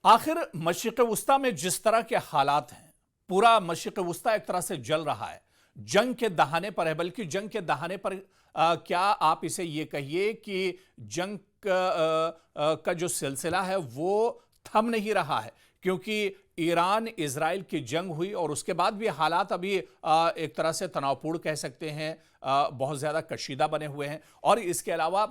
आखिर मशरिक़ वस्ता में जिस तरह के हालात हैं, पूरा मशरिक़ वस्ता एक तरह से जल रहा है, जंग के दहाने पर है। बल्कि जंग के दहाने पर क्या आप इसे ये कहिए कि जंग का जो सिलसिला है वो थम नहीं रहा है, क्योंकि ईरान इजराइल की जंग हुई और उसके बाद भी हालात अभी एक तरह से तनावपूर्ण कह सकते हैं, बहुत ज़्यादा कशीदा बने हुए हैं। और इसके अलावा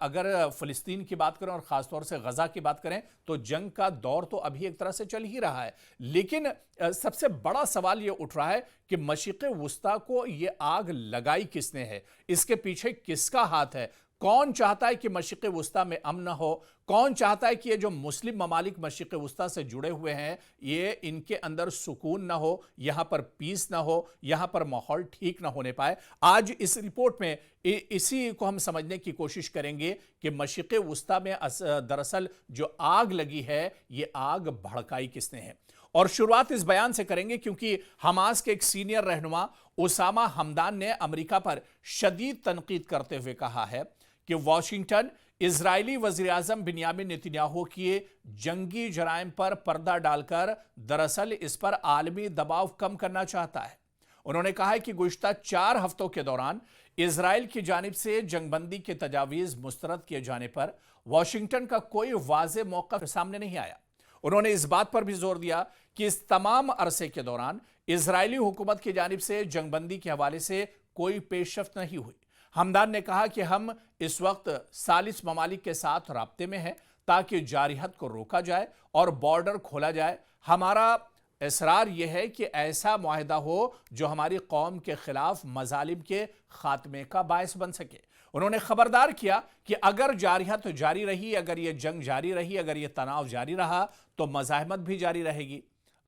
अगर फ़लस्तीन की बात करें और ख़ास तौर से गज़ा की बात करें तो जंग का दौर तो अभी एक तरह से चल ही रहा है। लेकिन सबसे बड़ा सवाल ये उठ रहा है कि मशरिक़ वस्ता को ये आग लगाई किसने है, इसके पीछे किसका हाथ है। कौन चाहता है कि मशरिक़ वस्ता में अमन न हो, कौन चाहता है कि ये जो मुस्लिम ममालिक मशरिक़ वस्ता से जुड़े हुए हैं ये इनके अंदर सुकून ना हो, यहाँ पर पीस ना हो, यहाँ पर माहौल ठीक ना होने पाए। आज इस रिपोर्ट में इसी को हम समझने की कोशिश करेंगे कि मशरिक़ वस्ता में दरअसल जो आग लगी है ये आग भड़काई किसने है। और शुरुआत इस बयान से करेंगे क्योंकि हमास के एक सीनियर रहनुमा उसामा हमदान ने अमेरिका पर शदीद तनकीद करते हुए कहा है कि वाशिंगटन इजरायली वज़ीर-ए-आज़म बिन्यामिन नेतन्याहू की जंगी जराइम पर पर्दा डालकर दरअसल इस पर आलमी दबाव कम करना चाहता है। उन्होंने कहा है कि गुज़िश्ता 4 हफ्तों के दौरान इजराइल की जानिब से जंगबंदी के तजावीज़ मुस्तरद किए जाने पर वाशिंगटन का कोई वाज़ेह मौक़िफ़ सामने नहीं आया। उन्होंने इस बात पर भी जोर दिया कि इस तमाम अरसे के दौरान इजरायली हुकूमत की जानिब से जंगबंदी के हवाले से कोई पेशरफ्त नहीं हुई। हमदान ने कहा कि हम इस वक्त सालिस ममालिक के साथ राब्ते में हैं ताकि जारियत को रोका जाए और बॉर्डर खोला जाए। हमारा इसरार यह है कि ऐसा मुआहदा हो जो हमारी कौम के खिलाफ मजालिम के खात्मे का बायस बन सके। उन्होंने खबरदार किया कि अगर जारियत जारी रही, अगर ये जंग जारी रही, अगर ये तनाव जारी रहा तो मज़ाहमत भी जारी रहेगी।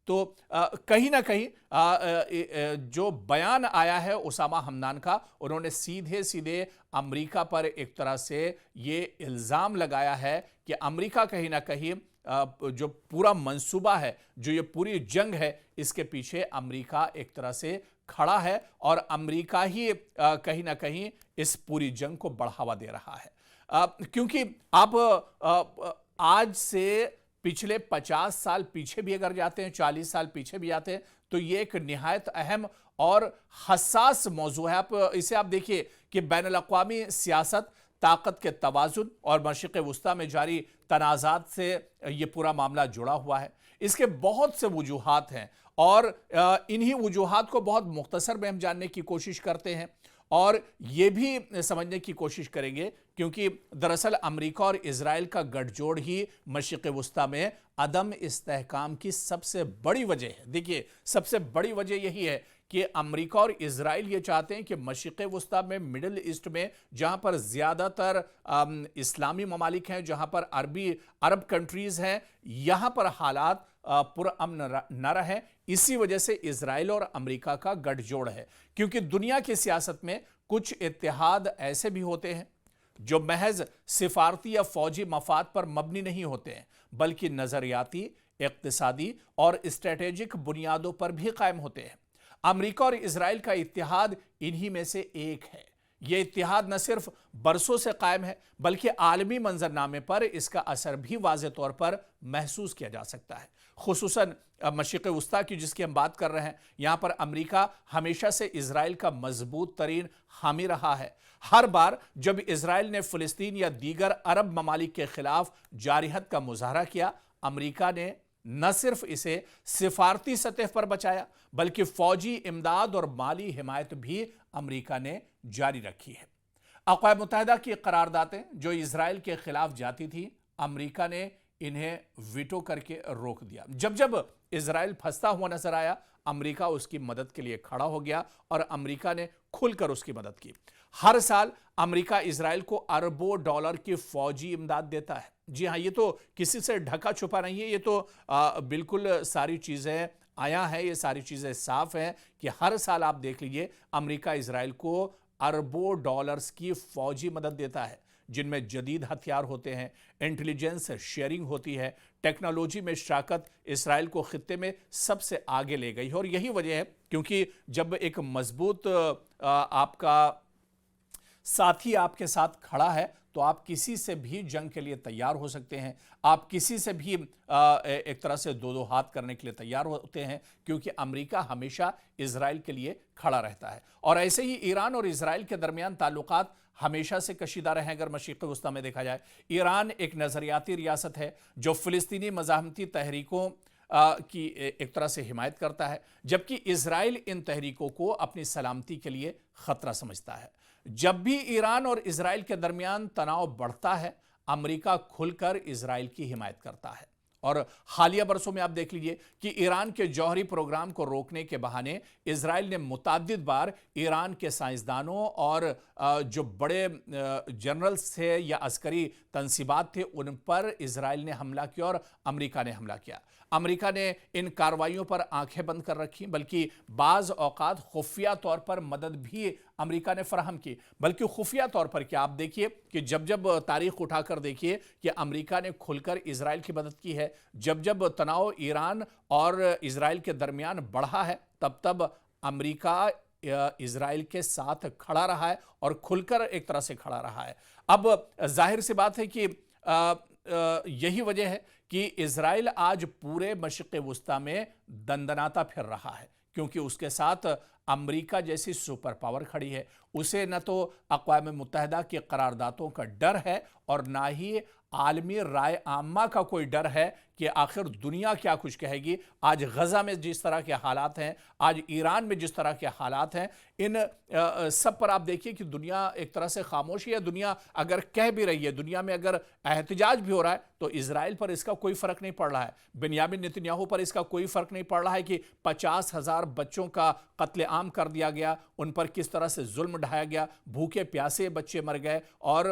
तो कहीं ना कहीं जो बयान आया है उसामा हमदान का, उन्होंने सीधे सीधे अमेरिका पर एक तरह से ये इल्ज़ाम लगाया है कि अमेरिका कहीं ना कहीं जो पूरा मंसूबा है, जो ये पूरी जंग है, इसके पीछे अमेरिका एक तरह से खड़ा है और अमेरिका ही कहीं ना कहीं इस पूरी जंग को बढ़ावा दे रहा है। क्योंकि आप आज से पिछले 50 साल पीछे भी अगर जाते हैं, 40 साल पीछे भी जाते हैं, तो ये एक निहायत अहम और हसास मौजू है। इसे आप देखिए कि बैनुल-अक़वामी सियासत, ताकत के तवाज़ुन और मशरिक़ वस्ता में जारी तनाज़ात से ये पूरा मामला जुड़ा हुआ है। इसके बहुत से वजूहात हैं और इन्हीं वजूहात को बहुत मुख्तसर में हम जानने की कोशिश करते हैं और ये भी समझने की कोशिश करेंगे क्योंकि दरअसल अमेरिका और इजराइल का गठजोड़ ही मशरिक़ वस्ता में अदम इस्तेहकाम की सबसे बड़ी वजह है। देखिए, सबसे बड़ी वजह यही है कि अमेरिका और इजराइल ये चाहते हैं कि मशरिक़ वस्ता में, मिडिल ईस्ट में, जहाँ पर ज़्यादातर इस्लामी ममालिक हैं, जहाँ पर अरब कंट्रीज़ हैं, यहाँ पर हालात पुरअमन न रहे। इसी वजह से इजराइल और अमेरिका का गठजोड़ है क्योंकि दुनिया की सियासत में कुछ इत्तेहाद ऐसे भी होते हैं जो महज सिफारती या फौजी मफाद पर मबनी नहीं होते हैं, बल्कि नज़रियाती, इक़्तिसादी और स्ट्रेटेजिक बुनियादों पर भी कायम होते हैं। अमेरिका और इजराइल का इत्तेहाद इन्हीं में से एक है। यह इत्तेहाद न सिर्फ बरसों से कायम है बल्कि आलमी मंजरनामे पर इसका असर भी वाज़े तौर पर महसूस किया जा सकता है। खुसूसन मशरिक़ वस्ता की जिसकी हम बात कर रहे हैं, यहाँ पर अमेरिका हमेशा से इजराइल का मजबूत तरीन हामी रहा है। हर बार जब इजराइल ने फ़लस्तीन या दीगर अरब ममालिक के खिलाफ जारियत का मुजाहरा किया, अमेरिका ने न सिर्फ इसे सिफारती सतह पर बचाया बल्कि फौजी इमदाद और माली हिमायत भी अमेरिका ने जारी रखी है। अक़वाम मुत्तहिदा की करारदादें जो इजराइल के खिलाफ जाती थी, अमेरिका ने इन्हें वीटो करके रोक दिया। जब जब इजराइल फंसता हुआ नजर आया, अमेरिका उसकी मदद के लिए खड़ा हो गया और अमेरिका ने खुलकर उसकी मदद की। हर साल अमेरिका इजराइल को अरबों डॉलर की फौजी इमदाद देता है। जी हाँ, ये तो किसी से ढका छुपा नहीं है, ये तो बिल्कुल सारी चीज़ें आया है, ये सारी चीज़ें साफ हैं कि हर साल आप देख लीजिए अमेरिका इजराइल को अरबों डॉलर्स की फौजी मदद देता है, जिनमें जदीद हथियार होते हैं, इंटेलिजेंस शेयरिंग होती है, टेक्नोलॉजी में शराकत इसराइल को खित्ते में सबसे आगे ले गई है। और यही वजह है क्योंकि जब एक मजबूत आपका साथी आपके साथ खड़ा है تو آپ کسی سے بھی جنگ کے لیے تیار ہو سکتے ہیں، آپ کسی سے بھی ایک طرح سے دو دو ہاتھ کرنے کے لیے تیار ہوتے ہیں، کیونکہ امریکہ ہمیشہ اسرائیل کے لیے کھڑا رہتا ہے۔ اور ایسے ہی ایران اور اسرائیل کے درمیان تعلقات ہمیشہ سے کشیدہ رہے ہیں۔ اگر مشرق وسطیٰ میں دیکھا جائے، ایران ایک نظریاتی ریاست ہے جو فلسطینی مزاحمتی تحریکوں کی ایک طرح سے حمایت کرتا ہے، جبکہ اسرائیل ان تحریکوں کو اپنی سلامتی کے لیے خطرہ سمجھتا ہے۔ جب بھی ایران اور اسرائیل کے درمیان تناؤ بڑھتا ہے، امریکہ کھل کر اسرائیل کی حمایت کرتا ہے۔ اور حالیہ برسوں میں آپ دیکھ لیجئے کہ ایران کے جوہری پروگرام کو روکنے کے بہانے اسرائیل نے متعدد بار ایران کے سائنسدانوں اور جو بڑے جنرلز تھے یا عسکری تنصیبات تھے ان پر اسرائیل نے حملہ کیا اور امریکہ نے حملہ کیا۔ امریکہ نے ان کارروائیوں پر آنکھیں بند کر رکھی، بلکہ بعض اوقات خفیہ طور پر مدد بھی امریکہ نے فراہم کی۔ بلکہ خفیہ طور پر کیا، آپ دیکھیے کہ جب تاریخ اٹھا کر دیکھیے کہ امریکہ نے کھل کر اسرائیل کی مدد کی ہے، جب تناؤ ایران اور اسرائیل کے درمیان بڑھا ہے، تب امریکہ اسرائیل کے ساتھ کھڑا رہا ہے اور کھل کر ایک طرح سے کھڑا رہا ہے۔ اب ظاہر سی بات ہے کہ یہی وجہ ہے کہ اسرائیل آج پورے مشرق وسطیٰ میں دندناتا پھر رہا ہے، کیونکہ اس کے ساتھ امریکہ جیسی سپر پاور کھڑی ہے۔ اسے نہ تو اقوام متحدہ کی قراردادوں کا ڈر ہے اور نہ ہی عالمی رائے عامہ کا کوئی ڈر ہے کہ آخر دنیا کیا کچھ کہے گی۔ آج غزہ میں جس طرح کے حالات ہیں، آج ایران میں جس طرح کے حالات ہیں، ان سب پر آپ دیکھیے کہ دنیا ایک طرح سے خاموشی ہے۔ دنیا اگر کہہ بھی رہی ہے، دنیا میں اگر احتجاج بھی ہو رہا ہے، تو اسرائیل پر اس کا کوئی فرق نہیں پڑ رہا ہے، بنیامین نتنیاہو پر اس کا کوئی فرق نہیں پڑ رہا ہے کہ 50,000 بچوں کا قتل عام کر دیا گیا، ان پر کس طرح سے ظلم ڈھایا گیا، بھوکے پیاسے بچے مر گئے اور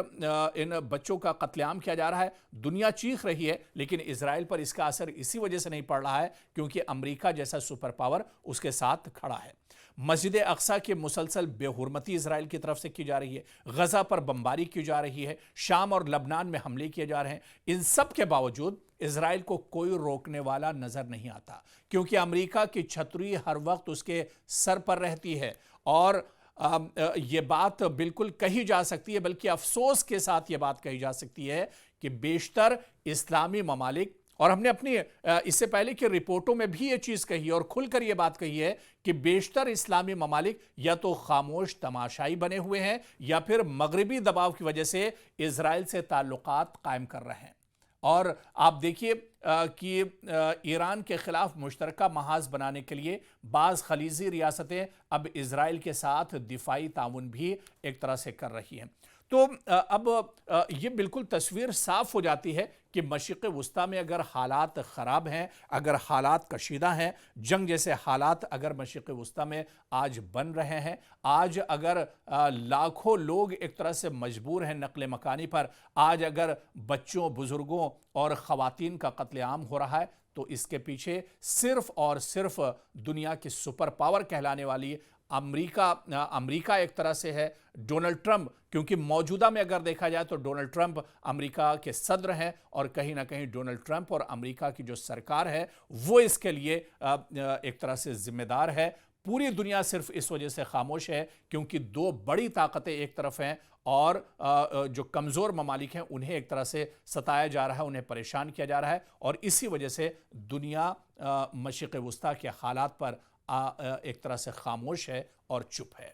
ان بچوں کا قتل عام کیا جا رہا ہے۔ دنیا چیخ رہی ہے، لیکن اسرائیل پر اس کا اثر اسی وجہ سے نہیں پڑ رہا ہے کیونکہ امریکہ جیسا سپر پاور اس کے ساتھ کھڑا ہے۔ مسجد اقصیٰ کی مسلسل بے حرمتی اسرائیل کی طرف سے کی جا رہی ہے، غزہ پر بمباری کی جا رہی ہے، شام اور لبنان میں حملے کیے جا رہے ہیں۔ ان سب کے باوجود اسرائیل کو کوئی روکنے والا نظر نہیں آتا، کیونکہ امریکہ کی چھتری ہر وقت اس کے سر پر رہتی ہے۔ اور یہ بات بالکل کہی جا سکتی ہے، بلکہ افسوس کے ساتھ یہ بات کہی جا سکتی ہے کہ بیشتر اسلامی ممالک، اور ہم نے اپنی اس سے پہلے کی رپورٹوں میں بھی یہ چیز کہی اور کھل کر یہ بات کہی ہے کہ بیشتر اسلامی ممالک یا تو خاموش تماشائی بنے ہوئے ہیں یا پھر مغربی دباؤ کی وجہ سے اسرائیل سے تعلقات قائم کر رہے ہیں۔ اور آپ دیکھیے کہ ایران کے خلاف مشترکہ محاذ بنانے کے لیے بعض خلیجی ریاستیں اب اسرائیل کے ساتھ دفاعی تعاون بھی ایک طرح سے کر رہی ہیں۔ تو اب یہ بالکل تصویر صاف ہو جاتی ہے کہ مشرق وسطیٰ میں اگر حالات خراب ہیں، اگر حالات کشیدہ ہیں، جنگ جیسے حالات اگر مشرق وسطیٰ میں آج بن رہے ہیں، آج اگر لاکھوں لوگ ایک طرح سے مجبور ہیں نقل مکانی پر، آج اگر بچوں، بزرگوں اور خواتین کا قتل عام ہو رہا ہے، تو اس کے پیچھے صرف اور صرف دنیا کی سپر پاور کہلانے والی امریکہ ایک طرح سے ہے۔ ڈونلڈ ٹرمپ، کیونکہ موجودہ میں اگر دیکھا جائے تو ڈونلڈ ٹرمپ امریکہ کے صدر ہیں اور کہیں نہ کہیں ڈونلڈ ٹرمپ اور امریکہ کی جو سرکار ہے وہ اس کے لیے ایک طرح سے ذمہ دار ہے۔ پوری دنیا صرف اس وجہ سے خاموش ہے کیونکہ دو بڑی طاقتیں ایک طرف ہیں اور جو کمزور ممالک ہیں انہیں ایک طرح سے ستایا جا رہا ہے، انہیں پریشان کیا جا رہا ہے، اور اسی وجہ سے دنیا مشرق وسطیٰ کے حالات پر ایک طرح سے خاموش ہے اور چپ ہے۔